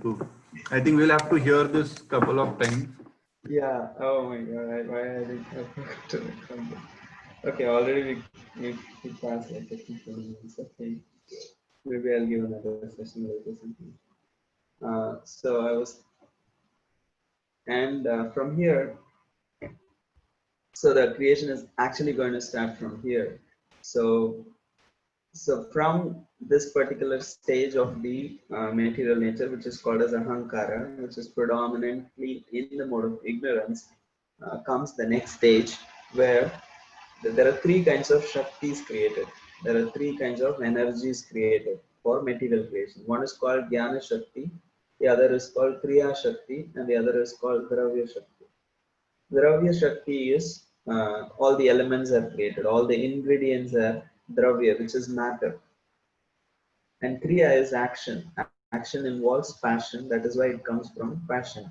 to. I think we'll have to hear this couple of times. Yeah. Oh my God. Why I didn't I forgot to record it. Okay. Already we passed like 15 minutes. Okay. Maybe I'll give another session later something. So I was, and from here, so the creation is actually going to start from here. So from this particular stage of the material nature, which is called as ahankara, which is predominantly in the mode of ignorance, comes the next stage where there are three kinds of shaktis created. There are three kinds of energies created for material creation. One is called Jnana Shakti, the other is called Kriya Shakti, and the other is called Dravya Shakti. Dravya Shakti is all the elements are created, all the ingredients are Dravya, which is matter. And Kriya is action. Action involves passion, that is why it comes from passion.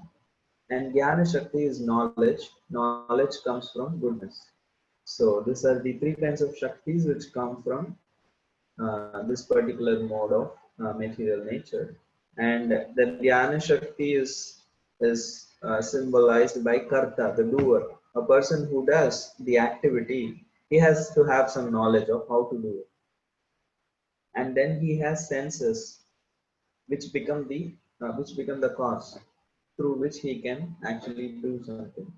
And Jnana Shakti is knowledge. Knowledge comes from goodness. So these are the three kinds of Shaktis which come from this particular mode of material nature. And the Jnana Shakti is symbolized by Karta, the doer. A person who does the activity, he has to have some knowledge of how to do it. And then he has senses which become the cause through which he can actually do something.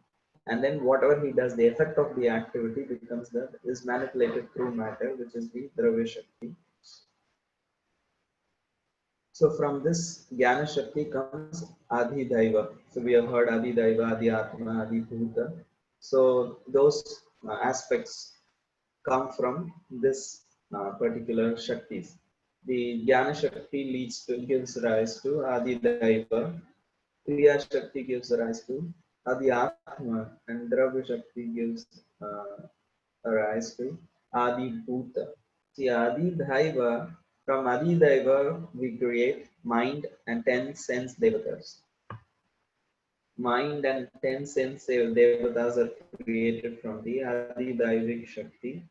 And then whatever he does, the effect of the activity becomes that is manipulated through matter, which is the Dravya Shakti. So from this Jnana Shakti comes Adi Daiva. So we have heard Adi Daiva, Adi Atma, Adi Bhuta. So those aspects come from this particular Shaktis. The Jnana Shakti gives rise to Adi Daiva. Kriya Shakti gives rise to Adi Atma, and Dravya Shakti gives rise to Adi Bhuta. See, Adi Daiva, from Adi Daiva, we create mind and 10 sense devatas. Mind and 10 sense devatas are created from the Adi Daivik Shakti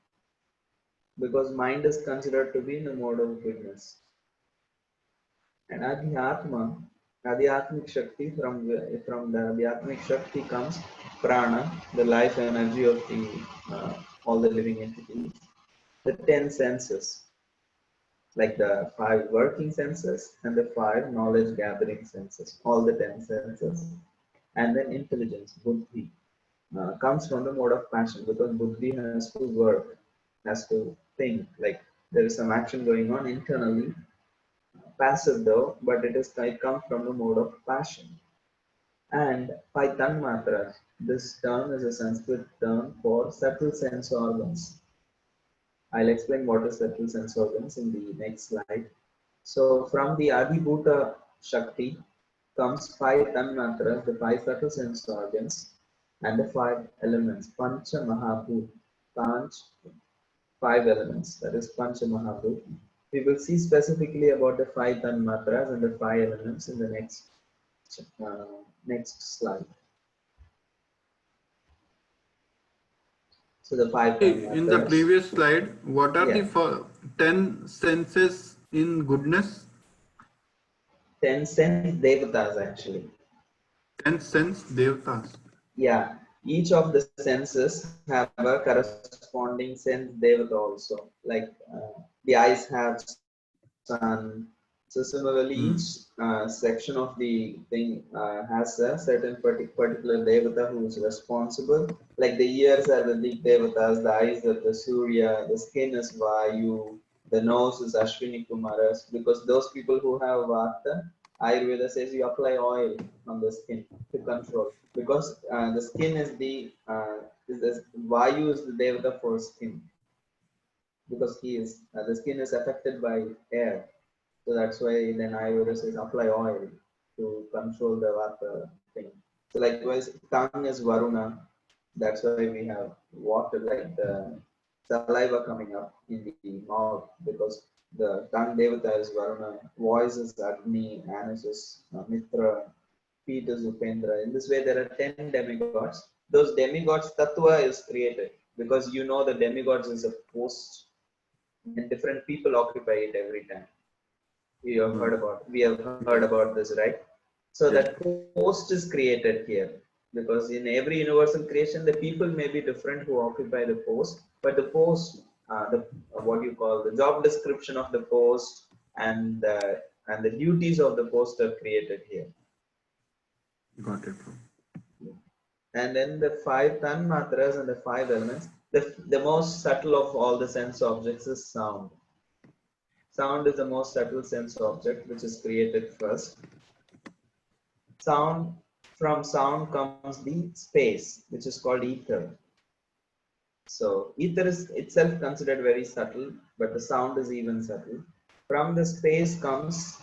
because mind is considered to be in the mode of goodness. And Adhyatmic Shakti, from the Adhyatmic Shakti comes Prana, the life energy of the all the living entities. The 10 senses, like the 5 working senses and the 5 knowledge gathering senses, all the 10 senses. And then intelligence, buddhi, comes from the mode of passion because buddhi has to work, has to think, like there is some action going on internally, passive though, but it comes from the mode of passion. And by tanmatras, this term is a Sanskrit term for subtle sense organs. I'll explain what is subtle sense organs in the next slide. So from the Adibhuta Shakti comes 5 tanmatras, the 5 subtle sense organs, and the 5 elements, Pancha Mahabhut, Panch, 5 elements, that is Pancha Mahabhut. We will see specifically about the 5 tanmatras and the 5 elements in the next slide. So the 5 tanmatras. In the previous slide, what are the 10 senses in goodness? 10 sense devatas actually. 10 sense devatas. Yeah, each of the senses have a corresponding sense devata also. Like the eyes have sun. So similarly, each section of the thing has a certain particular devata who is responsible. Like the ears are the Dik devatas, the eyes are the Surya, the skin is Vayu, the nose is Ashwini Kumaras. Because those people who have Vata, Ayurveda says you apply oil on the skin to control. Because the skin is Vayu is the devata for skin. Because the skin is affected by air. So that's why then Ayurveda says apply oil to control the vata thing. So likewise, tongue is Varuna. That's why we have water, like the saliva coming up in the mouth, because the tongue devata is Varuna, voice is Agni, anus is Mitra, feet is Upendra. In this way, there are 10 demigods. Those demigods, Tattva is created because you know the demigods is a post and different people occupy it every time. We have heard about this, right? So Yeah. that post is created here, because in every universal creation, the people may be different who occupy the post, but the post, what you call the job description of the post and the duties of the post are created here. Got it, bro. And then the five tanmatras and the five elements, the most subtle of all the sense objects is sound. Sound is the most subtle sense object which is created first. Sound, from sound comes the space, which is called ether. So ether is itself considered very subtle, but the sound is even subtle. From the space comes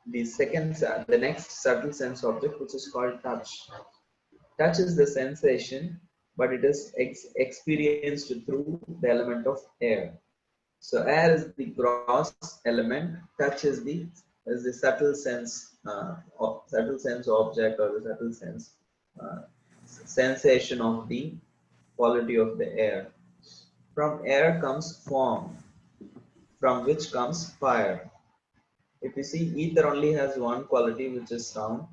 the next subtle sense object, which is called touch. Touch is the sensation, but it is experienced through the element of air. So air is the gross element. Touch is the subtle sense object, or the subtle sense uh, sensation of the quality of the air. From air comes form, from which comes fire. If you see, ether only has one quality, which is sound.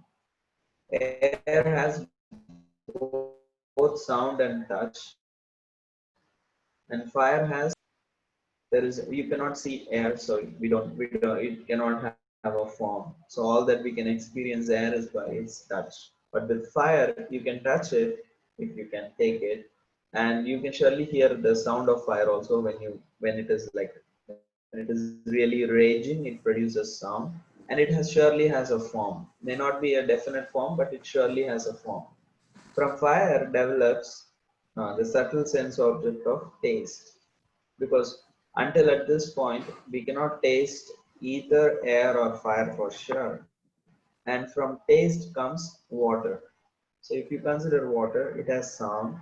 Air has both sound and touch, and fire has, there is, you cannot see air, so we don't it cannot have a form. So all that we can experience air is by its touch. But with fire, you can touch it if you can take it, and you can surely hear the sound of fire also when it is like, when it is really raging, it produces sound, and it surely has a form. May not be a definite form, but it surely has a form. From fire develops the subtle sense object of taste, because until at this point we cannot taste either air or fire for sure. And from taste comes water. So if you consider water, it has sound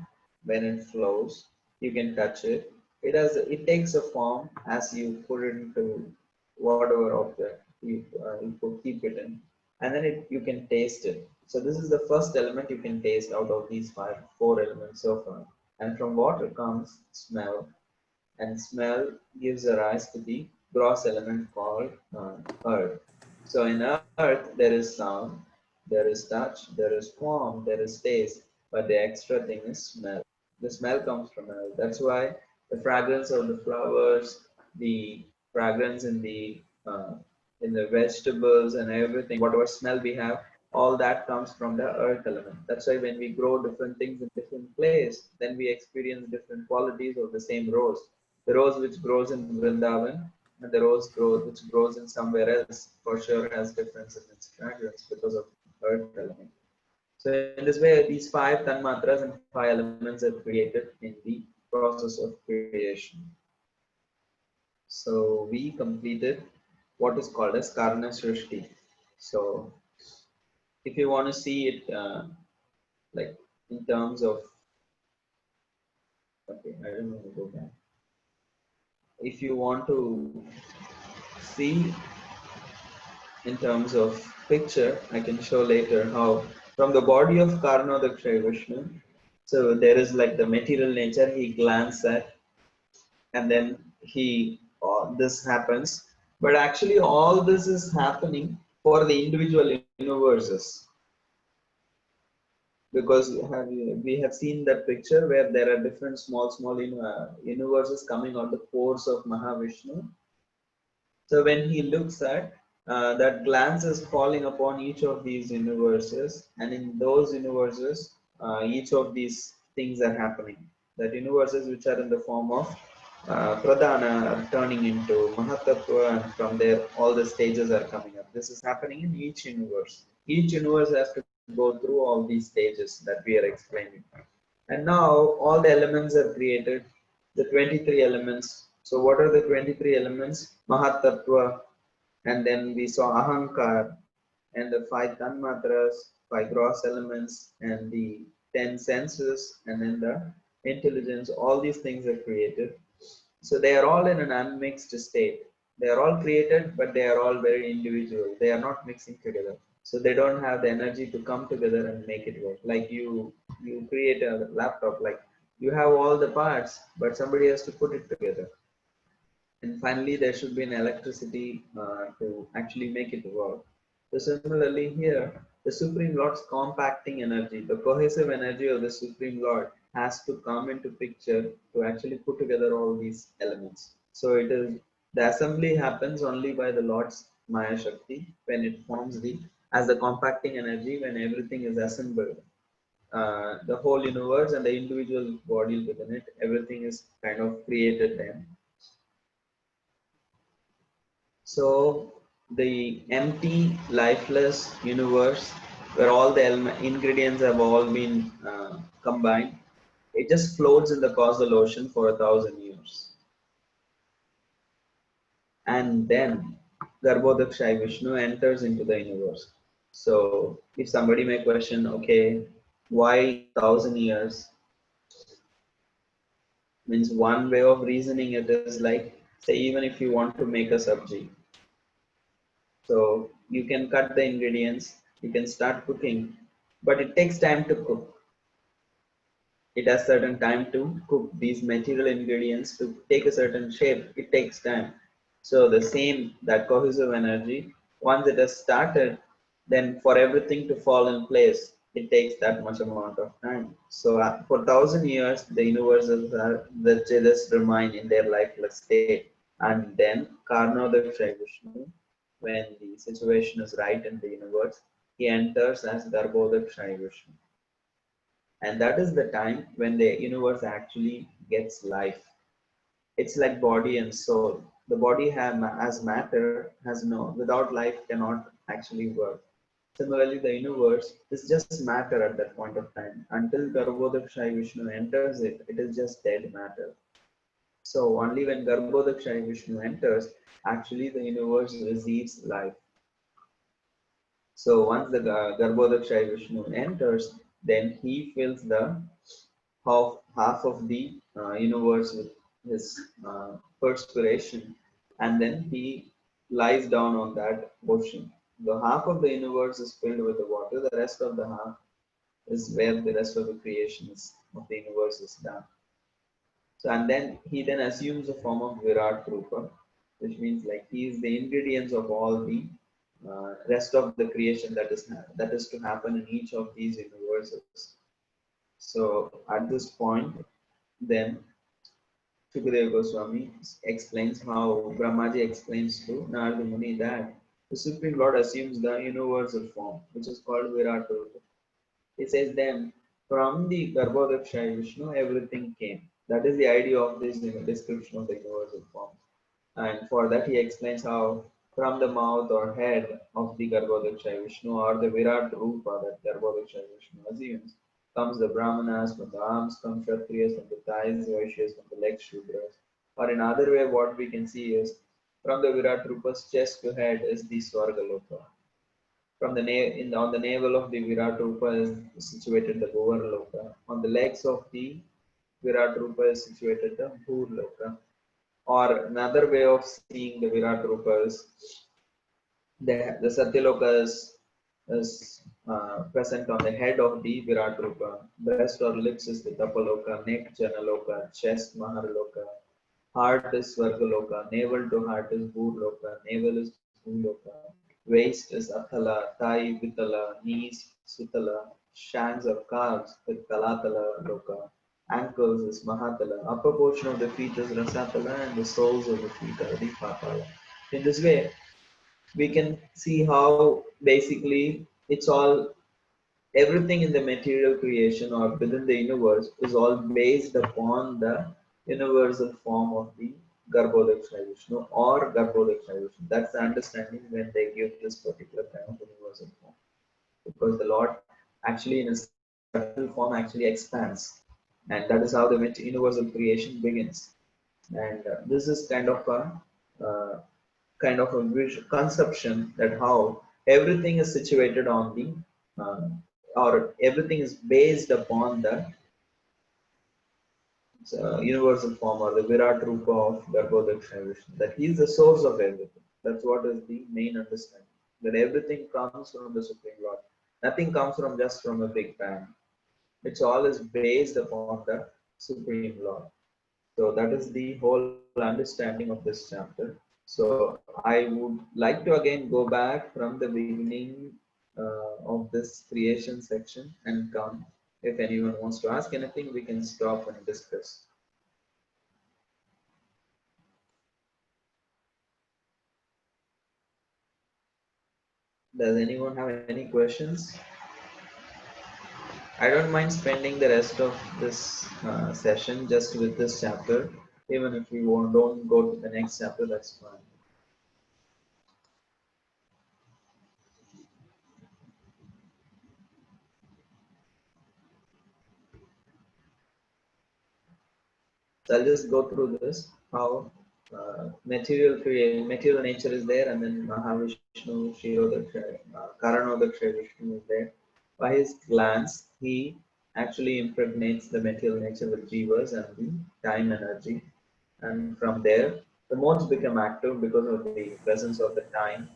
when it flows. You can touch it. It takes a form as you put it into whatever object keep it in, and then you can taste it. So this is the first element you can taste out of these four elements so far. And from water comes smell, and smell gives rise to the gross element called earth. So in earth, there is sound, there is touch, there is form, there is taste, but the extra thing is smell. The smell comes from earth. That's why the fragrance of the flowers, the fragrance in the vegetables and everything, whatever smell we have, all that comes from the earth element. That's why when we grow different things in different place, then we experience different qualities of the same rose. The rose which grows in Vrindavan and the which grows in somewhere else for sure has difference in its fragrance because of earth element. So in this way, these five tanmatras and five elements are created in the process of creation. So we completed what is called as Karna Srishti. So if you want to see it like in terms of, okay, I don't know, go back. If you want to see in terms of picture, I can show later how from the body of Karnodaksha Vishnu, so there is like the material nature he glances at, and then this happens. But actually, all this is happening for the individual universes, because we have seen that picture where there are different small universes coming out the pores of Mahavishnu. So when he looks at that glance is falling upon each of these universes, and in those universes, each of these things are happening. That universes which are in the form of Pradhana are turning into Mahatattva, and from there all the stages are coming up. This is happening in each universe. Each universe has to go through all these stages that we are explaining. And now all the elements are created, the 23 elements. So what are the 23 elements? Mahatattva, and then we saw Ahankar, and the five tanmatras, five gross elements, and the 10 senses, and then the intelligence. All these things are created. So they are all in an unmixed state. They are all created, but they are all very individual. They are not mixing together. So they don't have the energy to come together and make it work. Like you create a laptop, like you have all the parts, but somebody has to put it together. And finally, there should be an electricity to actually make it work. So similarly here, the Supreme Lord's compacting energy, the cohesive energy of the Supreme Lord has to come into picture to actually put together all these elements. So it is the assembly happens only by the Lord's Maya Shakti when it forms the as the compacting energy when everything is assembled. The whole universe and the individual bodies within it, everything is kind of created then. So the empty, lifeless universe where all the ingredients have all been combined, it just floats in the causal ocean for 1,000 years. And then Garbhodakshay Vishnu enters into the universe. So if somebody may question, okay, why 1,000 years? Means one way of reasoning it is like, say, even if you want to make a sabji, so you can cut the ingredients, you can start cooking, but it takes time to cook. It has certain time to cook these material ingredients to take a certain shape. It takes time. So the same, that cohesive energy, once it has started, then for everything to fall in place, it takes that much amount of time. So for 1,000 years, the universes are the just remain in their lifeless state. And then Karnodakshay Vishnu, when the situation is right in the universe, he enters as Garbhodakshay Vishnu. And that is the time when the universe actually gets life. It's like body and soul. The body has matter, has no, without life cannot actually work. Similarly, the universe is just matter at that point of time. Until Garbhodakshay Vishnu enters it, it is just dead matter. So only when Garbhodakshay Vishnu enters, actually the universe receives life. So once the Garbhodakshay Vishnu enters, then he fills the half of the universe with his perspiration, and then he lies down on that ocean. The half of the universe is filled with the water, the rest of the half is where the rest of the creations of the universe is done. So, and then he then assumes the form of Virat Rupa, which means like he is the ingredients of all the rest of the creation that is to happen in each of these universes. So at this point, then Shukadeva Goswami explains how Brahmaji explains to Narada Muni that the Supreme Lord assumes the universal form, which is called Virat Rupa. He says then, from the Garbhodakshay Vishnu, everything came. That is the idea of this description of the universal form. And for that he explains how from the mouth or head of the Garbhodakshay Vishnu or the Virat Rupa that Garbhodakshay Vishnu assumes, comes the Brahmanas, from the arms come Kshatriyas, from the thighs Vaishyas, from the legs Shudras. Or in other way what we can see is from the Virat Rupa's chest to head is the Swargaloka. From the on the navel of the Virat Rupa is situated the Bhuvarloka. On the legs of the Virat Rupa is situated the Bhurloka. Or another way of seeing the Virat Rupa is the Satyaloka is present on the head of the Virat Rupa. Breast or lips is the Tapaloka, neck Janaloka, chest Maharloka, heart is Swargaloka, navel to heart is Bhurloka, navel is Bhuloka, waist is Athala, thigh Vitala, knees Sutala, shanks or calves with Kalatala Loka, ankles is Mahatala, upper portion of the feet is Rasatala, and the soles of the feet are the Papala. In this way, we can see how basically it's all everything in the material creation or within the universe is all based upon the universal form of the Garbhodakshay Vishnu or Garbhodakshay Vishnu. That's the understanding when they give this particular kind of universal form. Because the Lord actually in a subtle form actually expands. And that is how the universal creation begins. And this is kind of a conception that how everything is situated on the or everything is based upon the universal form or the Virat Rupa of Garbhodakshay Vishnu, that he is the source of everything. That's what is the main understanding. That everything comes from the Supreme Lord. Nothing comes from just from a big bang. It's all is based upon the Supreme Lord. So that is the whole understanding of this chapter. So I would like to again go back from the beginning of this creation section and come. If anyone wants to ask anything, we can stop and discuss. Does anyone have any questions? I don't mind spending the rest of this session just with this chapter. Even if we don't go to the next chapter, that's fine. So I'll just go through this, how material nature is there, and then Mahavishnu, Kshirodaksha, Karanodaksha Vishnu is there. By his glance, he actually impregnates the material nature with jivas and the time energy. And from there, the modes become active because of the presence of the time.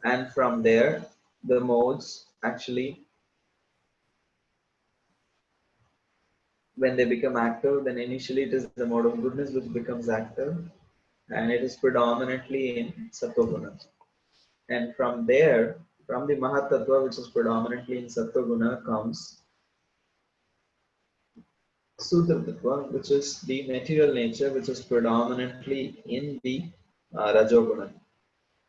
And from there, the modes actually, when they become active, then initially it is the mode of goodness which becomes active, and it is predominantly in Sattva-guna. And from there, from the Mahatattva, which is predominantly in Sattva-guna, comes Sutra-tattva, which is the material nature, which is predominantly in the Rajoguna.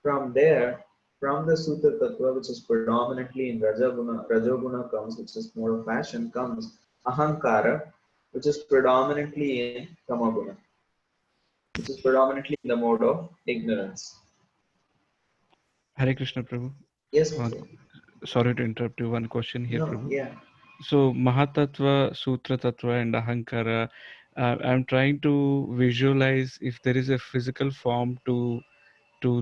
From there, from the Sutra-tattva, which is predominantly in Rajoguna comes, which is more of passion, comes Ahankara, which is predominantly in Tamaguna, which is predominantly in the mode of ignorance. Hare Krishna, Prabhu. Yes, Sorry to interrupt you. One question here, no, Prabhu. yeah. So Mahatattva, Sutra Tattva, and Ahankara, I'm trying to visualize if there is a physical form to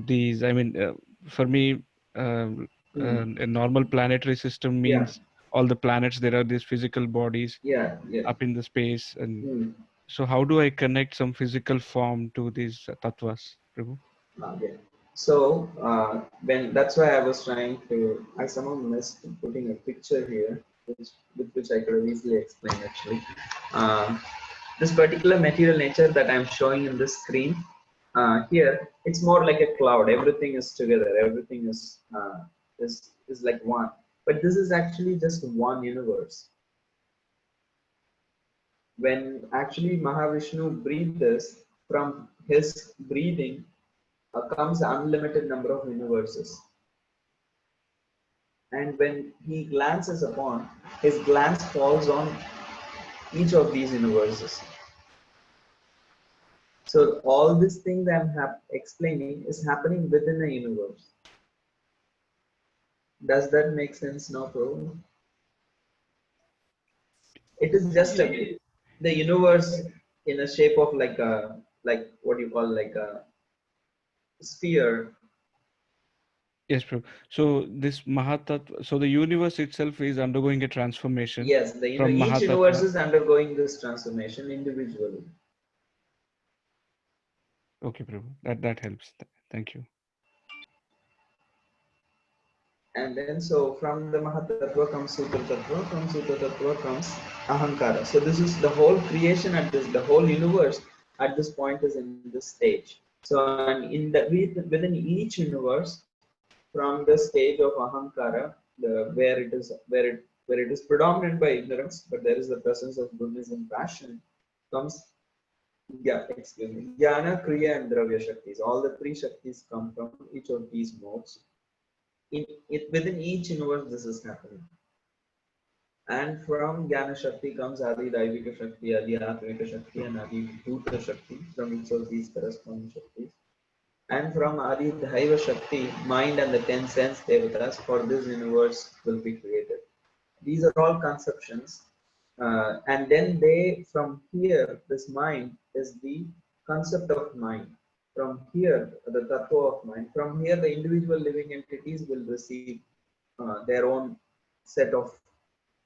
these. I mean, for me, a normal planetary system Yeah. means all the planets. There are these physical bodies Yeah, yeah. up in the space, and so how do I connect some physical form to these tattvas, Prabhu? Okay. So when that's why I was trying to, I somehow missed putting a picture here, with which I could have easily explained actually. This particular material nature that I'm showing in this screen here, it's more like a cloud. Everything is together. Everything is like one. But this is actually just one universe. When actually Mahavishnu breathed this, from his breathing comes unlimited number of universes. And when he glances upon, his glance falls on each of these universes. So all these things I'm explaining is happening within a universe. Does that make sense now, Prabhu? It is just the universe in a shape of like what you call like a sphere. Yes, Prabhu. So this Mahatattva, so the universe itself is undergoing a transformation. Yes, from each Mahatattva. universe is undergoing this transformation individually. Okay, Prabhu. That helps. Thank you. And then so from the Mahatattva comes Sutra Tattva, from Sutra Tattva comes Ahankara. So this is the whole creation the whole universe at this point is in this stage. So and within each universe, from the stage of Ahankara, where it is predominant by ignorance, but there is the presence of goodness and passion, comes Jnana, Kriya, and Dravya Shaktis. All the three Shaktis come from each of these modes. Within each universe, this is happening. And from Jnana Shakti comes Adi Daivika Shakti, Adi Atmika Shakti, and Adi Bhuta Shakti, from each of these corresponding Shaktis. And from Adi Dhaiva Shakti, mind and the 10 sense devatas for this universe will be created. These are all conceptions. And then from here, this mind is the concept of mind. From here, the tattva of mind. From here, the individual living entities will receive their own set of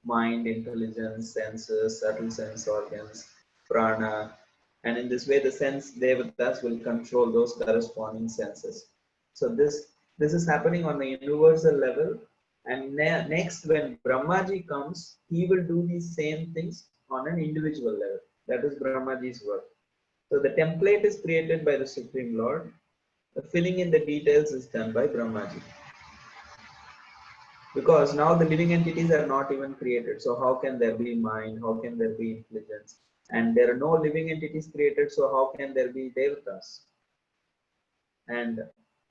mind, intelligence, senses, subtle sense organs, prana, and in this way the sense devatas will control those corresponding senses. So this is happening on the universal level, and next when Brahmaji comes, he will do these same things on an individual level. That is Brahmaji's work. So the template is created by the Supreme Lord. The filling in the details is done by Brahmaji. Because now the living entities are not even created. So how can there be mind? How can there be intelligence? And there are no living entities created. So how can there be devatas? And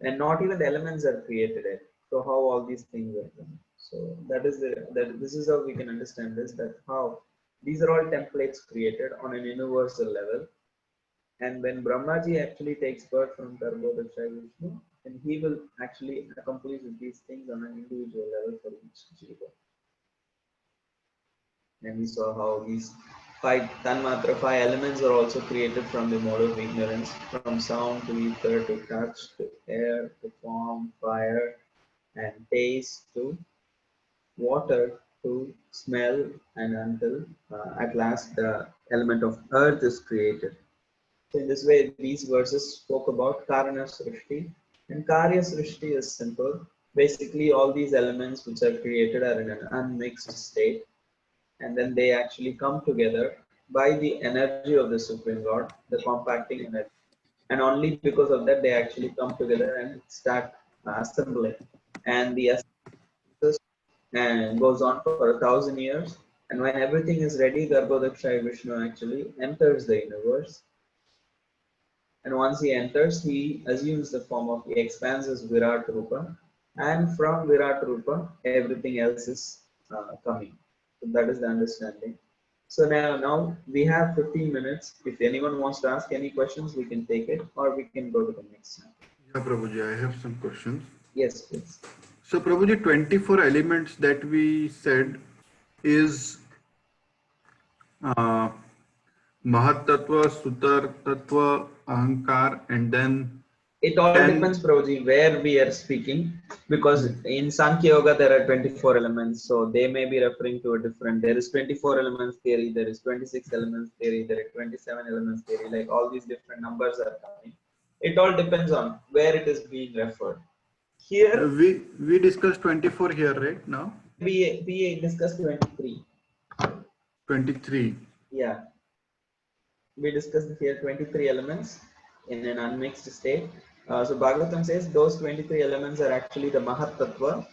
not even the elements are created yet. So how all these things are done? So this is how we can understand this. That how these are all templates created on an universal level. And when Brahmaji actually takes birth from Garbhodaksha Vishnu, then he will actually accomplish these things on an individual level for each jiva. And we saw how these five elements are also created from the mode of ignorance, from sound to ether to touch to air to form, fire and taste to water to smell, and until at last the element of earth is created. So in this way, these verses spoke about Karana Srishti, and Karya Srishti is simple. Basically, all these elements which are created are in an unmixed state, and then they actually come together by the energy of the Supreme Lord, the compacting energy. And only because of that, they actually come together and start assembling. And the assembly goes on for 1,000 years. And when everything is ready, Garbhodaksha Vishnu actually enters the universe. And once he enters, he assumes the form of, he expands his Virat Rupa. And from Virat Rupa, everything else is coming. So that is the understanding. So now we have 15 minutes. If anyone wants to ask any questions, we can take it, or we can go to the next one. Yeah, Prabhuji, I have some questions. Yes, please. So, Prabhuji, 24 elements that we said is Mahat Tattva, Sutar Tattva, Ahankar, and then It all 10. depends, Prabhuji, where we are speaking, because in Sankhya Yoga there are 24 elements, so they may be referring to a different. There is 24 elements theory, there is 26 elements theory, there is 27 elements theory, like all these different numbers are coming. It all depends on where it is being referred. Here, we discussed 24 here, right now? we discussed 23. 23. Yeah. We discussed here 23 elements in an unmixed state. So Bhagavatam says those 23 elements are actually the Mahat Tattva,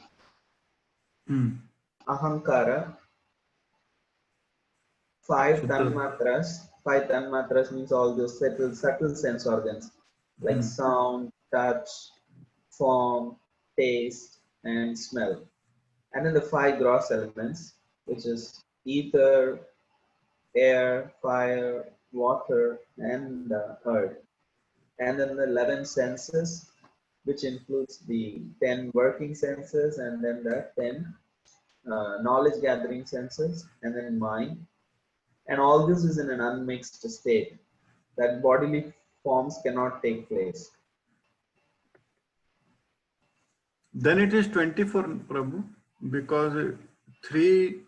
Ahankara, 5 Tanmatras. 5 Tanmatras means all those subtle sense organs like sound, touch, form, taste, and smell. And then the 5 gross elements, which is ether, air, fire, water, and earth. And then the 11 senses, which includes the 10 working senses, and then the 10 knowledge gathering senses, and then mind. And all this is in an unmixed state, that bodily forms cannot take place. Then it is 24, Prabhu, because three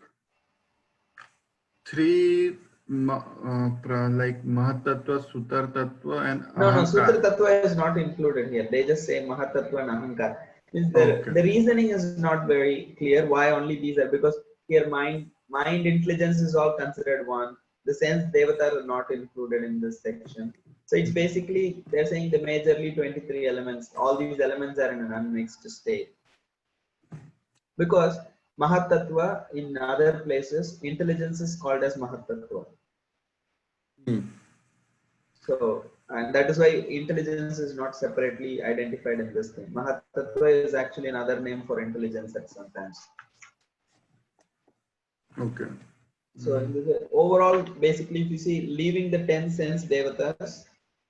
like Mahat Tattva, Sutar Tattva, and No, Ahankar. Sutra Tattva is not included here. They just say Mahat Tattva and Ahankar. The reasoning is not very clear why only these are, because here mind, intelligence is all considered one. The sense Devata are not included in this section. So it's basically, they're saying the majorly 23 elements, all these elements are in an unmixed state. Because Mahat Tattva in other places, intelligence is called as Mahat Tattva. So, and that is why intelligence is not separately identified in this thing. Mahat Tattva is actually another name for intelligence at sometimes. Okay. So, in this, overall, basically, if you see, leaving the 10 sense devatas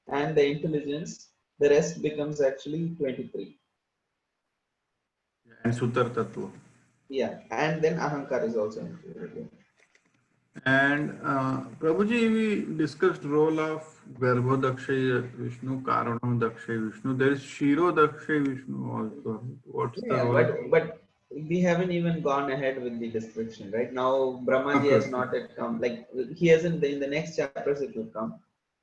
and the intelligence, the rest becomes actually 23. And Sutar Tattva. Yeah, and then Ahankar is also included. And Prabhuji, we discussed role of Garbhodaksha Vishnu, Karanodaksha Vishnu. There is Shirodaksha Vishnu also. What's the role? But we haven't even gone ahead with the description, right? Now Brahmaji has not yet come. Like he hasn't, in the next chapters it will come.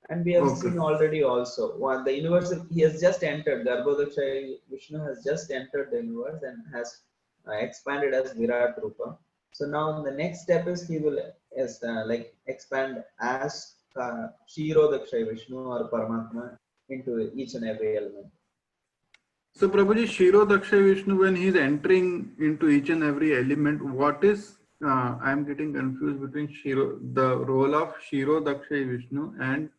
And we have seen already also. The universe, he has just entered. Garbhodaksha Vishnu has just entered the universe and has expanded as Virat Rupa. So now the next step is he will expand as Kshirodakshay Vishnu or Paramatma into each and every element. So Prabhuji, Shiro Dakshay Vishnu, when he's entering into each and every element, what is, I'm getting confused between the role of Shiro Dakshay Vishnu and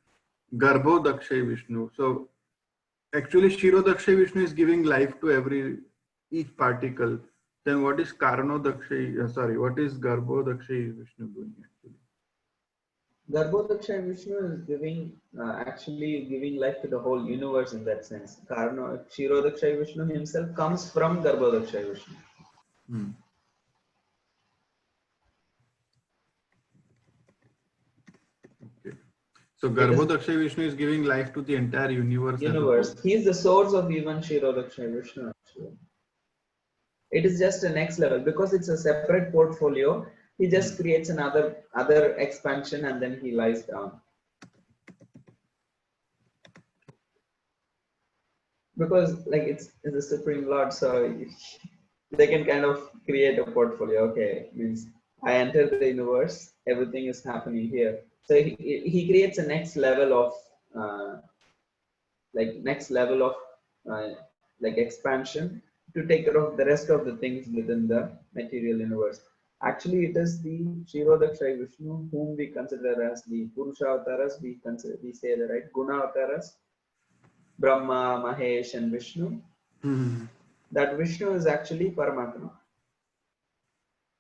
Garbho Dakshay Vishnu. So actually Shiro Dakshay Vishnu is giving life to each particle. Then what is Karno Dakshay, what is Garbho Dakshay Vishnu doing actually? Garbhodakshay Vishnu is giving, actually giving life to the whole universe in that sense. Karna, Kshirodakshay Vishnu himself comes from Garbhodakshay Vishnu. Hmm. Okay. So Garbho Dakshay Vishnu is giving life to the entire universe. He is the source of even Kshirodakshay Vishnu actually. It is just a next level because it's a separate portfolio. He just creates another expansion and then he lies down. Because like it's the Supreme Lord, so they can kind of create a portfolio. Okay, means I enter the universe, everything is happening here. So he creates a next level of expansion to take care of the rest of the things within the material universe. Actually, it is the Kshirodakshay Vishnu whom we consider as the Purusha Avataras. We say the right Guna Avataras, Brahma, Mahesh, and Vishnu. Hmm. That Vishnu is actually Paramatma.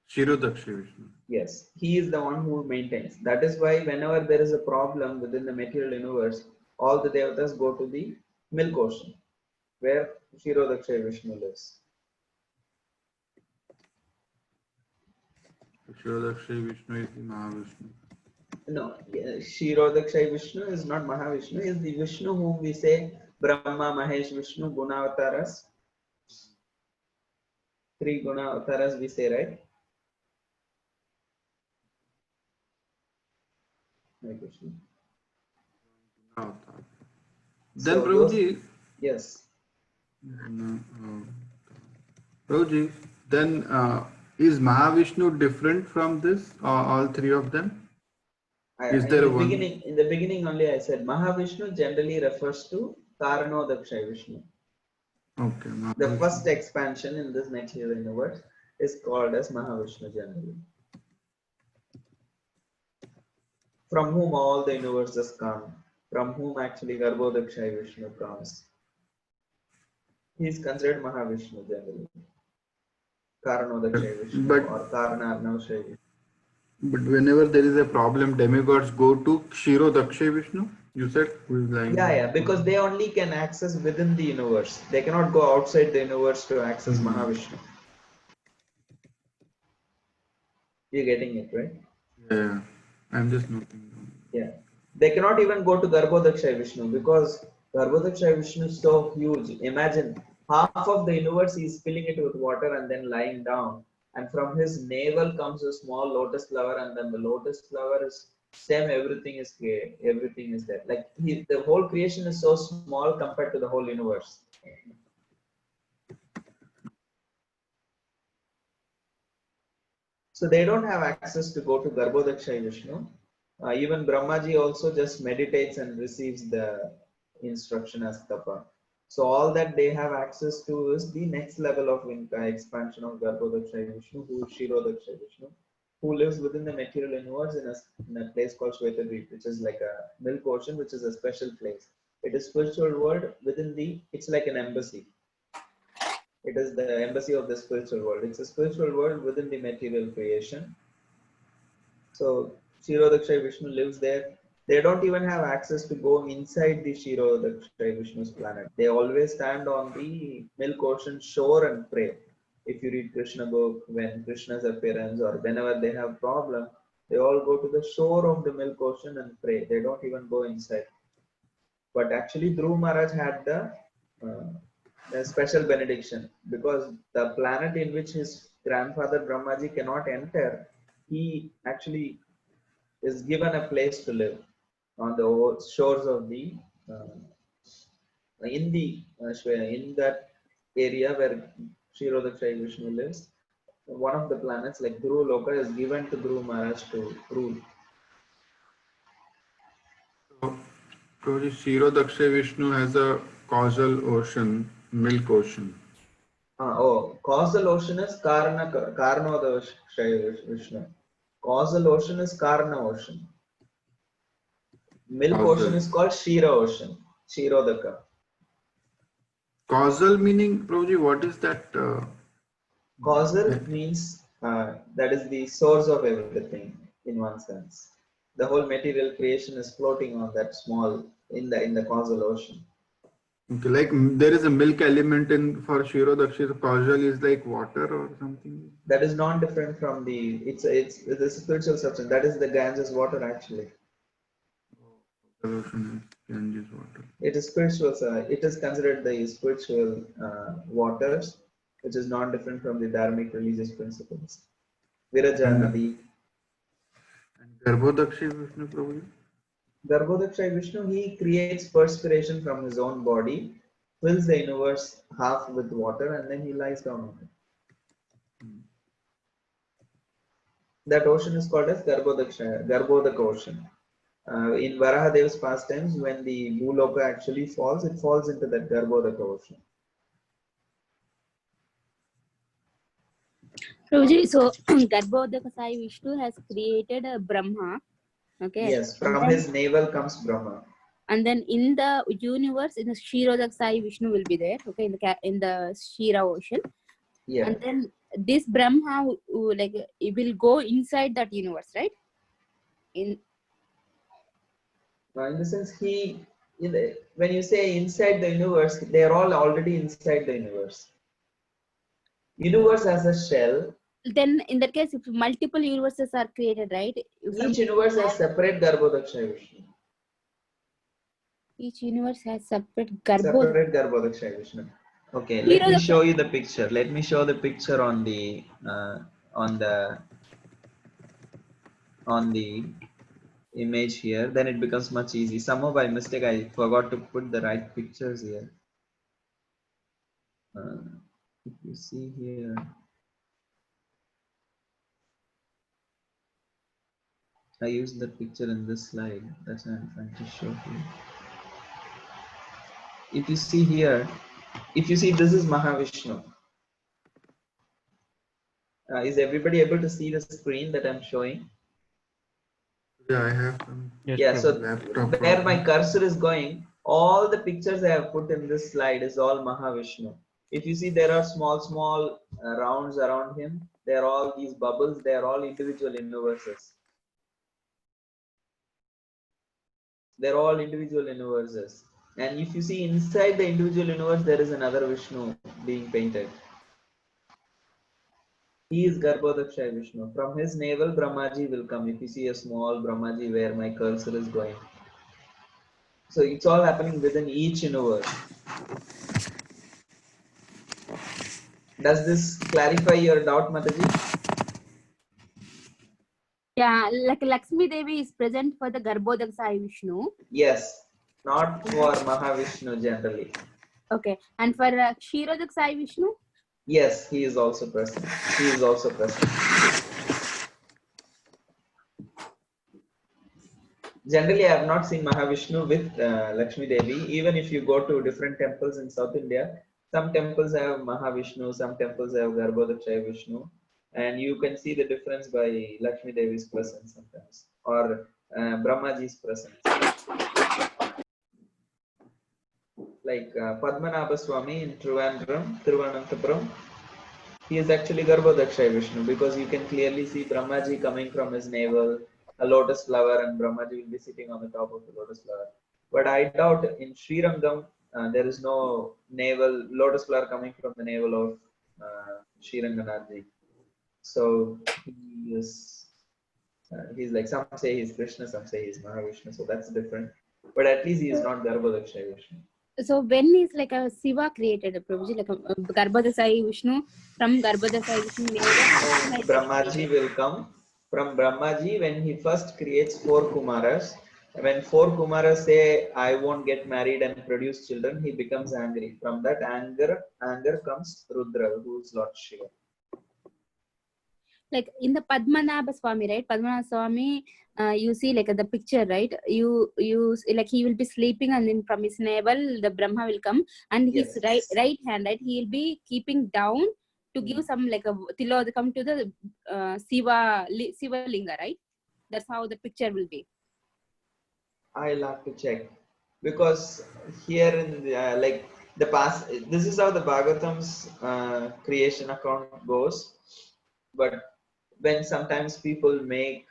Shiro Dakshay Vishnu. Yes, he is the one who maintains. That is why whenever there is a problem within the material universe, all the devatas go to the milk ocean, where Kshirodakshay Vishnu lives. Shiro Dakshay Vishnu is the Mahavishnu. No, Kshirodakshay Vishnu is not Mahavishnu, is the Vishnu whom we say Brahma, Mahesh, Vishnu, Gunavataras. 3 Gunavataras we say, right? Hare Krishna. Then So Prabhuji, yes. Prabhuji, then is Mahavishnu different from this, all 3 of them? Is there one? In the beginning only I said Mahavishnu generally refers to Karanodakshay Vishnu. Okay. The first expansion in this material universe is called as Mahavishnu generally. From whom all the universes come, from whom actually Garbhodakshay Vishnu comes. He is considered Mahavishnu generally. Karanodakshay Vishnu or Karanarnavakshay Vishnu. But whenever there is a problem, demigods go to Kshiro Dakshay Vishnu? You said who is lying? Yeah, because they only can access within the universe. They cannot go outside the universe to access Mahavishnu. You're getting it, right? Yeah, I'm just noting down. Yeah. They cannot even go to Garbhodakshay Vishnu because Garbhodakshay Vishnu is so huge. Imagine half of the universe is filling it with water and then lying down. And from his navel comes a small lotus flower, and then the lotus flower is stem, everything is created, everything is there. Like the whole creation is so small compared to the whole universe. So they don't have access to go to Garbhodakshay Vishnu. Even Brahmaji also just meditates and receives the instruction as tapa. So all that they have access to is the next level of expansion of Garbhodakshay Vishnu, who is Kshirodakshay Vishnu, who lives within the material universe in a place called Shvetadvip, which is like a milk ocean, which is a special place. It is spiritual world it's like an embassy. It is the embassy of the spiritual world. It's a spiritual world within the material creation. So Kshirodakshay Vishnu lives there. They don't even have access to go inside the Kshirodakshay Vishnu's planet. They always stand on the milk ocean shore and pray. If you read Krishna book, when Krishna's appearance or whenever they have problem, they all go to the shore of the milk ocean and pray. They don't even go inside. But actually Dhruv Maharaj had a special benediction because the planet in which his grandfather Brahmaji cannot enter, he actually is given a place to live on the shores of the in that area where Kshirodakshay Vishnu lives. One of the planets like Dhruv Loka is given to Dhruv Maharaj to rule. Prabhuji, Kshirodaksha Vishnu has a causal ocean, milk ocean. Causal ocean is Karanodaksha Vishnu. Causal ocean is Karna ocean. Milk Causal. ocean is called Shira ocean. Shirodaka. Causal meaning, Prabhuji, what is that? Causal means that is the source of everything in one sense. The whole material creation is floating on that small in the causal ocean. Okay, like there is a milk element in for Kshirodaksha. Causal is like water or something. That is not different from it's a spiritual substance. That is the Ganges water actually. Causal ocean is Ganges water. It is spiritual. It is considered the spiritual waters, which is not different from the dharmic religious principles. Viraja Nadi. And Garbhodaksha Vishnu, Prabhuji? Garbhodaksha Vishnu, he creates perspiration from his own body, fills the universe half with water, and then he lies down on it. That ocean is called as Garbhodaka ocean. In Varahadev's pastimes, when the Bhuloka actually falls, it falls into that Garbhodaka ocean. Prabhuji, so Garbhodaka Sai Vishnu has created a Brahma. Okay. Yes, from his navel comes Brahma. And then in the universe, in the Kshirodak Sai Vishnu will be there. Okay, in the Shira ocean. Yeah. And then this Brahma, like, it will go inside that universe, right? In the sense, when you say inside the universe, they are all already inside the universe. Universe as a shell. Then in that case, if multiple universes are created, right? Each universe has separate Garbhodaksha Vishnu. Each universe has separate Garbhodaksha Vishnu. Okay, let me show you the picture. Let me show the picture on the image here. Then it becomes much easy. Somehow by mistake I forgot to put the right pictures here. If you see here, I used the picture in this slide. That's what I'm trying to show here. If you see here, this is Mahavishnu. Is everybody able to see the screen that I'm showing? Yeah, I have some. Yes, Yeah, so laptop where my cursor is going, all the pictures I have put in this slide is all Mahavishnu. If you see, there are small rounds around him. There are all these bubbles. They are all individual universes. They're all individual universes. And if you see inside the individual universe, there is another Vishnu being painted. He is Garbhodaksha Vishnu. From his navel, Brahmaji will come. If you see a small Brahmaji where my cursor is going. So it's all happening within each universe. Does this clarify your doubt, Mataji? Yeah, like Lakshmi Devi is present for the Garbhodak Sai Vishnu. Yes, not for Mahavishnu generally. Okay, and for Kshirodak Sai Vishnu? Yes, he is also present. He is also present. Generally, I have not seen Mahavishnu with Lakshmi Devi. Even if you go to different temples in South India, some temples have Mahavishnu, some temples have Garbhodaksha Vishnu. And you can see the difference by Lakshmi Devi's presence sometimes, or Brahmaji's presence. Like Padmanabha Swami in Thiruvananthapuram, he is actually Garbhodaksha Vishnu because you can clearly see Brahmaji coming from his navel, a lotus flower, and Brahmaji will be sitting on the top of the lotus flower. But I doubt in Srirangam there is no navel lotus flower coming from the navel of Sriranganathji. So he is, he's like, some say he's Krishna, some say he's Mahavishnu, so that's different. But at least he is not Garbhodaksha Vishnu. So when is like a Shiva created, Prabhuji, like a Garbhodak Sai Vishnu, from Garbhodak Sai Vishnu? Brahmaji will come. From Brahmaji, when he first creates 4 Kumaras, when 4 Kumaras say, I won't get married and produce children, he becomes angry. From that anger comes Rudra, who is Lord Shiva. like in the Padmanabha Swami, right? Padmanabha Swami, you see like the picture, right? You like he will be sleeping, and then from his navel the Brahma will come, and his Yes. right hand, right? He will be keeping down to give some like a tilodakam to the Siva Linga, right? That's how the picture will be. I'll have to check because here in the, like the past, this is how the Bhagavatam's creation account goes. But when sometimes people make,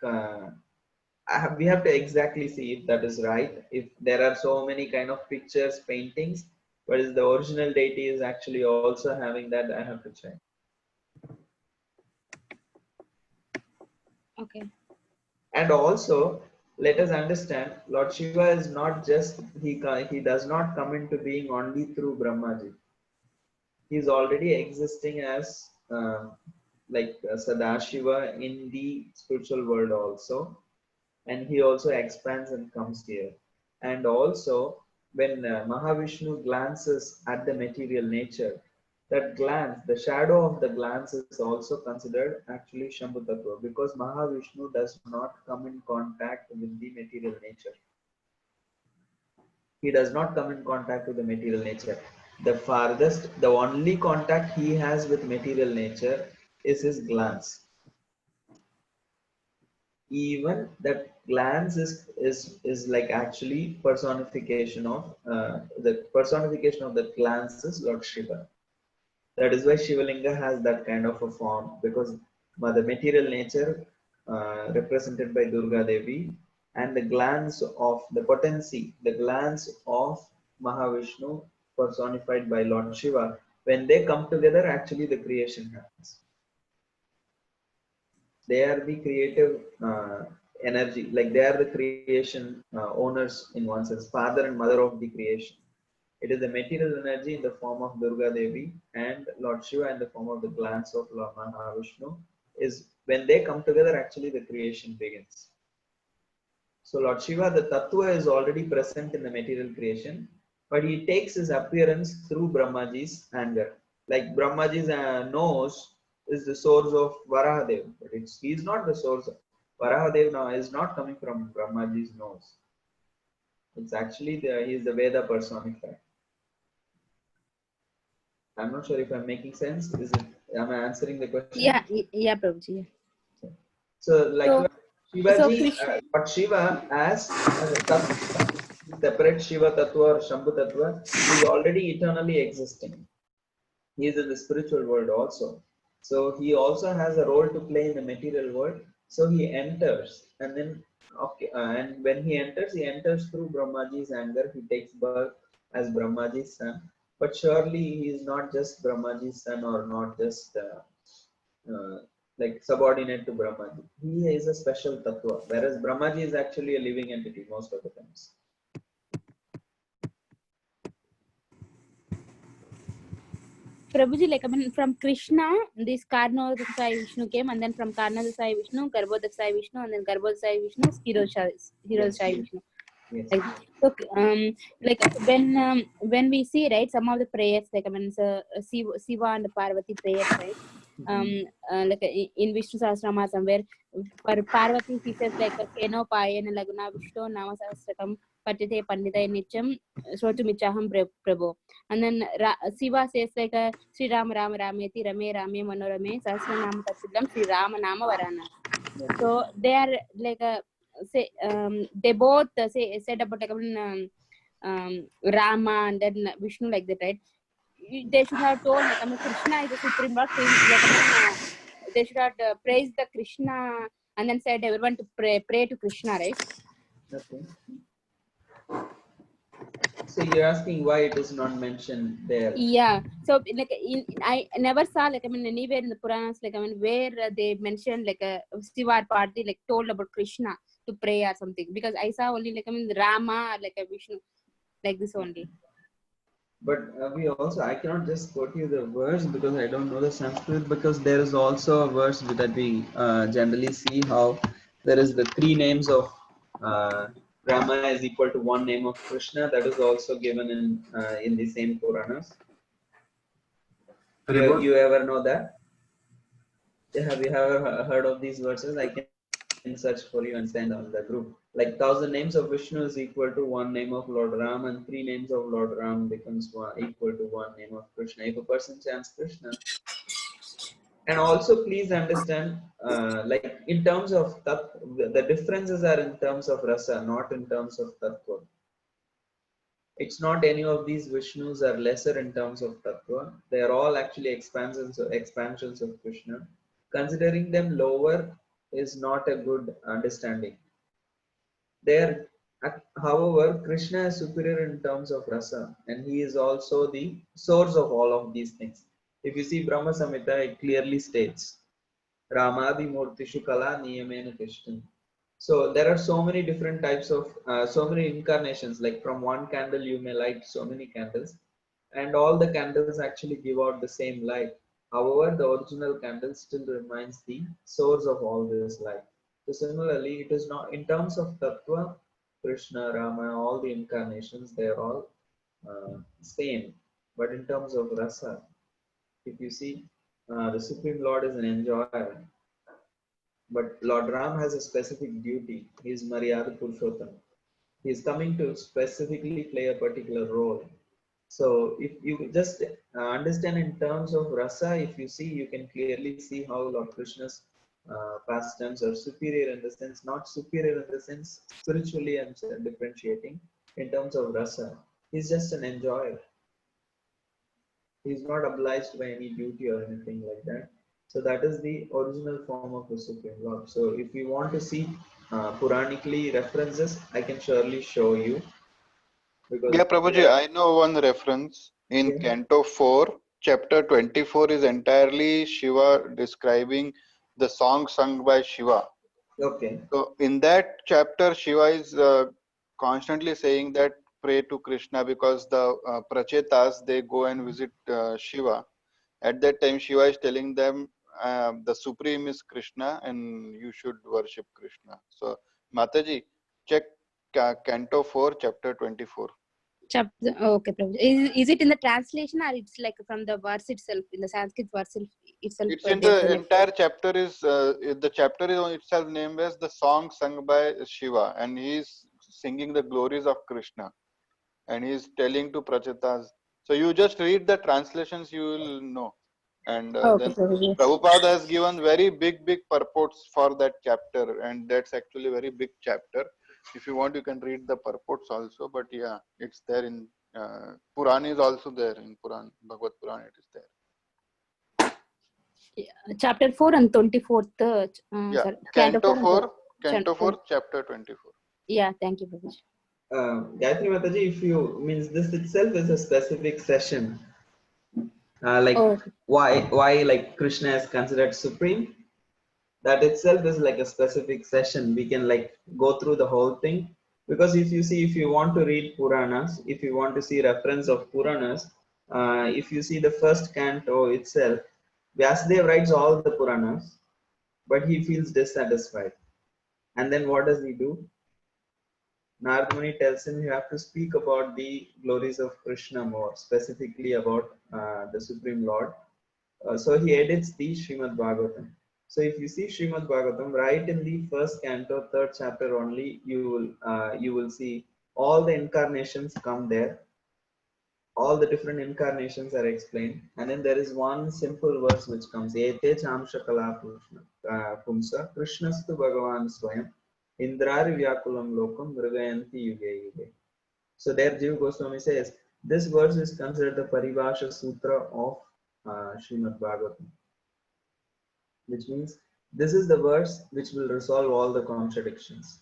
we have to exactly see if that is right. If there are so many kind of pictures, paintings, but is the original deity is actually also having that, I have to check. Okay. And also, let us understand, Lord Shiva is not just, he does not come into being only through Brahmaji. He is already existing as like Sadashiva in the spiritual world also. And he also expands and comes here. And also, when Mahavishnu glances at the material nature, that glance, the shadow of the glance is also considered actually Shambhu Tattva because Mahavishnu does not come in contact with the material nature. He does not come in contact with the material nature. The farthest, the only contact he has with material nature is his glance. Even that glance is like actually personification of the personification of the glance is Lord Shiva. That is why Shivalinga has that kind of a form because the material nature represented by Durga Devi and the glance of the potency, the glance of Mahavishnu personified by Lord Shiva. When they come together, actually the creation happens. They are the creative energy, like they are the creation owners in one sense, father and mother of the creation. It is the material energy in the form of Durga Devi and Lord Shiva in the form of the glance of Lord Mahavishnu. Is when they come together, actually the creation begins. So Lord Shiva, the Tattva is already present in the material creation, but he takes his appearance through Brahmaji's anger. Like Brahmaji's nose is the source of Varahadev, but he is not the source. Varahadev now is not coming from Brahmaji's nose. It's actually he is the Veda personified. I'm not sure if I'm making sense. Am I answering the question? Yeah, Prabhuji. Yeah. So, like So Shivaji, Krishna, but Shiva as a tattva, separate Shiva Tattva or Shambhu Tattva is already eternally existing. He is in the spiritual world also. So he also has a role to play in the material world. So he enters, and then and when he enters through Brahmaji's anger. He takes birth as Brahmaji's son. But surely he is not just Brahmaji's son or not just like subordinate to Brahmaji. He is a special tattva, whereas Brahmaji is actually a living entity most of the times. Prabhuji, like I mean, from Krishna, this Karnodakshai Vishnu came, and then from Karnodakshai Vishnu, Garbhodakshai Vishnu, and then Garbhodakshai Vishnu, Hirodakshai Vishnu. Yes. Like, so, like when we see, right, some of the prayers, like I mean, so, Siva and Parvati prayers, right? Like in Vishnu Sahasranama somewhere, for Parvati she says like Keno Payena Laguna Vishnu Nama Sahasrakam Patite Pandita Nityam Srotumichaham Prabhu. And then Siva says like Sri Rama Rama Rameti Rame Rame Manorame Sahasranama Tatsidam Sri Rama Nama Varana. So they are like say they both said about like Rama and then Vishnu like that, right? They should have told like I mean Krishna is the supreme lord, so like I mean, they should have praised the Krishna and then said everyone to pray to Krishna, right? Okay. So you're asking why it is not mentioned there? Yeah. So like I never saw like I mean anywhere in the Puranas like I mean where they mentioned like a Siva party like told about Krishna to pray or something, because I saw only like I mean Rama like a Vishnu like this only. But we also, I cannot just quote you the verse because I don't know the Sanskrit, because there is also a verse that we generally see how there is the three names of Rama is equal to one name of Krishna. That is also given in the same Puranas. You ever know that? Have you ever heard of these verses? I can search for you and send on the group. Like 1,000 names of Vishnu is equal to one name of Lord Ram, and 3 names of Lord Ram becomes equal to one name of Krishna. If a person chants Krishna, and also please understand, like in terms of the differences are in terms of rasa, not in terms of tattva. It's not any of these Vishnus are lesser in terms of tattva. They are all actually expansions of Krishna. Considering them lower is not a good understanding. There, however, Krishna is superior in terms of rasa, and he is also the source of all of these things. If you see Brahma Samhita, it clearly states Ramadi Murtishu Kala Niyamena Krishna. So there are so many different types of, so many incarnations. Like from one candle, you may light so many candles, and all the candles actually give out the same light. However, the original candle still remains the source of all this light. So similarly, it is not in terms of tattva, Krishna, Rama, all the incarnations, they are all same. But in terms of rasa, if you see, the Supreme Lord is an enjoyer, but Lord Ram has a specific duty. He is Maryada Purushottam. He is coming to specifically play a particular role. So if you just understand in terms of rasa, if you see, you can clearly see how Lord Krishna's pastimes are superior in the sense, not superior in the sense spiritually I'm differentiating in terms of rasa. He's just an enjoyer. He's not obliged by any duty or anything like that. So that is the original form of the Supreme Lord. So if you want to see Puranically references, I can surely show you. Because Yeah, Prabhuji, I know one reference in yeah. Canto 4, chapter 24 is entirely Shiva describing the song sung by Shiva. Okay. So in that chapter, Shiva is constantly saying that pray to Krishna, because the Prachetas, they go and visit Shiva. At that time, Shiva is telling them the Supreme is Krishna and you should worship Krishna. So Mataji, check Canto 4, chapter 24. Chapter, okay, Prabhu. Is it in the translation or it's like from the verse itself, in the Sanskrit verse itself? It's in the entire chapter is the chapter is on itself named as the song sung by Shiva, and he is singing the glories of Krishna, and he is telling to Prachetas. So you just read the translations, you will know. And Okay, then Prabhuji. Prabhupada has given very big purports for that chapter, and that's actually a very big chapter. If you want, you can read the purports also. But yeah, it's there in Puran is also there in Puran, Bhagavad Puran. It is there. Chapter 4 and 24th. Yeah, Sorry, Canto 4 Canto 4, chapter 24. Yeah, thank you, Prabhuji. Gayatri Mataji, if you means this itself is a specific session. Like Okay. why like Krishna is considered supreme? That itself is like a specific session. We can like go through the whole thing, because if you see, if you want to read Puranas, if you want to see reference of Puranas, if you see the first canto itself, Vyasadeva writes all the Puranas, but he feels dissatisfied. And then what does he do? Narad Muni tells him, you have to speak about the glories of Krishna more, specifically about the Supreme Lord. So he edits the Srimad Bhagavatam. So if you see Srimad Bhagavatam, right in the first canto, third chapter only, you will see all the incarnations come there. All the different incarnations are explained, and then there is one simple verse which comes: Ete chamsha kala pumsa Krishnastu Bhagavan Swayam Indrari Vyakulam Lokam Mrigayanti Yuge Yuge. So there Jiva Goswami says this verse is considered the Paribhasha Sutra of Srimad Bhagavatam, which means this is the verse which will resolve all the contradictions.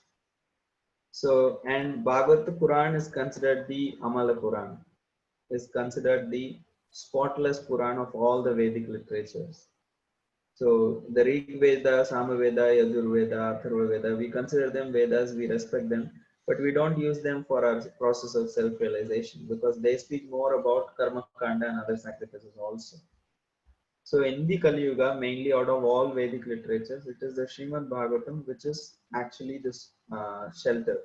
So, and Bhagavata Puran is considered the Amala Puran, is considered the spotless Puran of all the Vedic literatures. So the Rig Veda, Samaveda, Yajurveda, Atharva Veda, we consider them Vedas, we respect them, but we don't use them for our process of self-realization, because they speak more about Karma Kanda and other sacrifices also. So in the Kali Yuga, mainly out of all Vedic literatures, it is the Srimad Bhagavatam which is actually this shelter.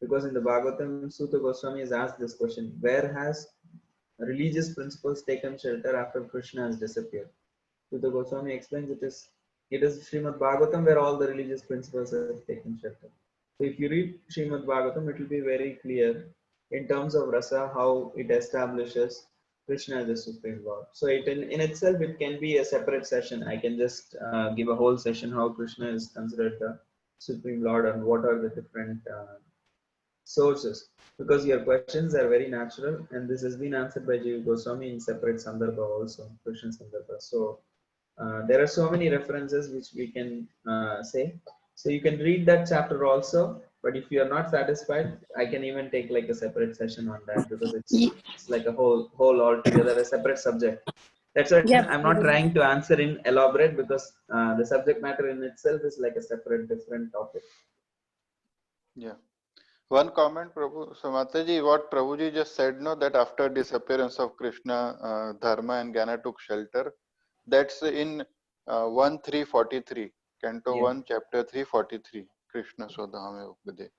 Because in the Bhagavatam, Suta Goswami is asked this question: where has religious principles taken shelter after Krishna has disappeared? Suta Goswami explains it is It is Srimad Bhagavatam where all the religious principles are taken shelter. So if you read Srimad Bhagavatam, it will be very clear in terms of rasa how it establishes Krishna as the Supreme Lord. So it in itself it can be a separate session. I can just give a whole session how Krishna is considered the Supreme Lord and what are the different sources. Because your questions are very natural and this has been answered by Jiva Goswami in separate Sandarbha also, Krishna Sandarbha. So there are so many references which we can say. So you can read that chapter also, but if you are not satisfied, I can even take like a separate session on that because it's like a whole altogether a separate subject. That's why Yeah, I'm not trying to answer in elaborate because the subject matter in itself is like a separate different topic. Yeah. One comment, Prabhu. So Mataji, what Prabhuji just said, no, that after disappearance of Krishna, Dharma and Jnana took shelter. That's in 1:343, Canto Yeah. 1, Chapter 343. Krishna Sodhame Upade.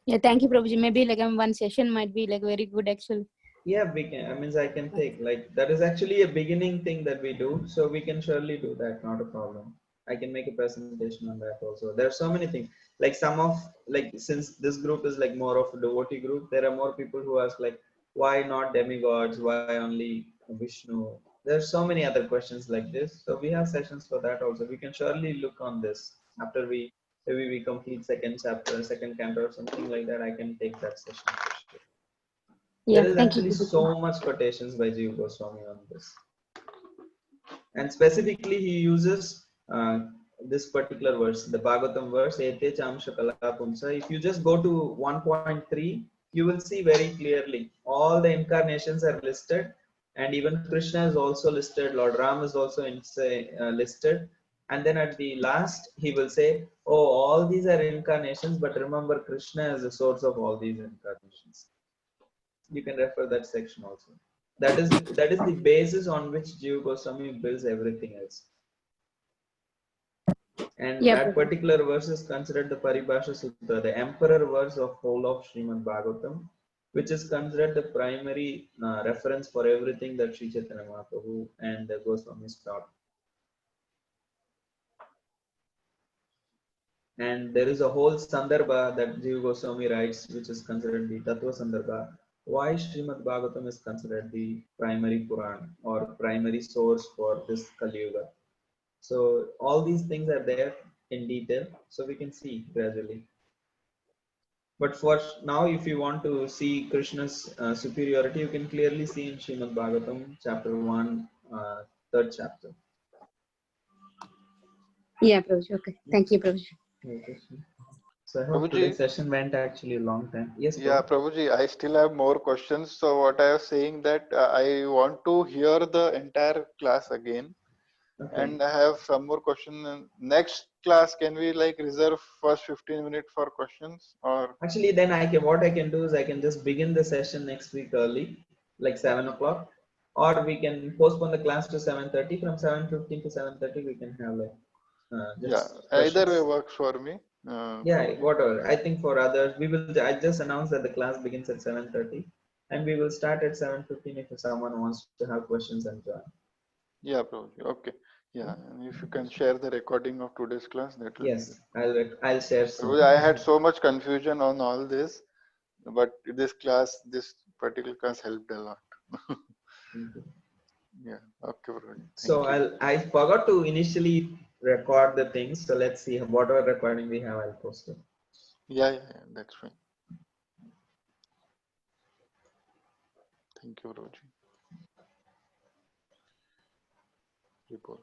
Yeah, thank you, Prabhuji. Maybe like one session might be like very good actually. Yeah, we can. I mean, I can take like that is actually a beginning thing that we do, so we can surely do that. Not a problem. I can make a presentation on that also. There are so many things. Like some of like since this group is like more of a devotee group, there are more people who ask like, why not demigods? Why only Vishnu? There are so many other questions like this. So we have sessions for that also. We can surely look on this after we maybe we complete second chapter, second canto or something like that. I can take that session for sure. Yeah, There is thank you, actually Prabhuji. so much quotations by Jiva Goswami on this. And specifically, he uses this particular verse, the Bhagavatam verse, Ete Chamsha Kalapumsa. If you just go to 1.3, you will see very clearly all the incarnations are listed, and even Krishna is also listed, Lord Ram is also listed. And then at the last, he will say, oh, all these are incarnations, but remember, Krishna is the source of all these incarnations. You can refer that section also. That is the basis on which Jiva Goswami builds everything else. And Yeah, that Prabhuji. particular verse is considered the Paribhasha Sutra, the emperor verse of whole of Srimad Bhagavatam, which is considered the primary reference for everything that Sri Chaitanya Mahaprabhu and the Goswamis taught. And there is a whole Sandarbha that Jiva Goswami writes, which is considered the Tattva Sandarbha. Why Srimad Bhagavatam is considered the primary Puran or primary source for this Kali Yuga. So all these things are there in detail, so we can see gradually. But for now, if you want to see Krishna's superiority, you can clearly see in Srimad Bhagavatam, chapter 1, third chapter. Yeah, Prabhuji. Okay. Thank you, Prabhuji. Okay. So I hope Prabhuji, today's session went actually a long time. Yes, yeah, Prabhu? Prabhuji, I still have more questions. So what I was saying that I want to hear the entire class again. Okay. And I have some more questions. Next class, can we like reserve first 15 minutes for questions or? Actually, then what I can do is I can just begin the session next week early, like 7 o'clock, or we can postpone the class to 7:30. From 7:15 to 7:30, we can have like Yeah, just either way questions. works for me. Yeah, whatever. I think for others, we will. I just announced that the class begins at 7:30, and we will start at 7:15 if someone wants to have questions and join. Yeah, Prabhuji. Okay. Yeah, and if you can share the recording of today's class, that will be good. Yes, I'll share Prabhuji, soon. I had so much confusion on all this, but this particular class helped a lot. Yeah. Okay, Prabhuji. So Thank you. I forgot to initially record the things. So let's see whatever recording we have. I'll post it. Yeah, that's fine. Thank you, Prabhuji. Report.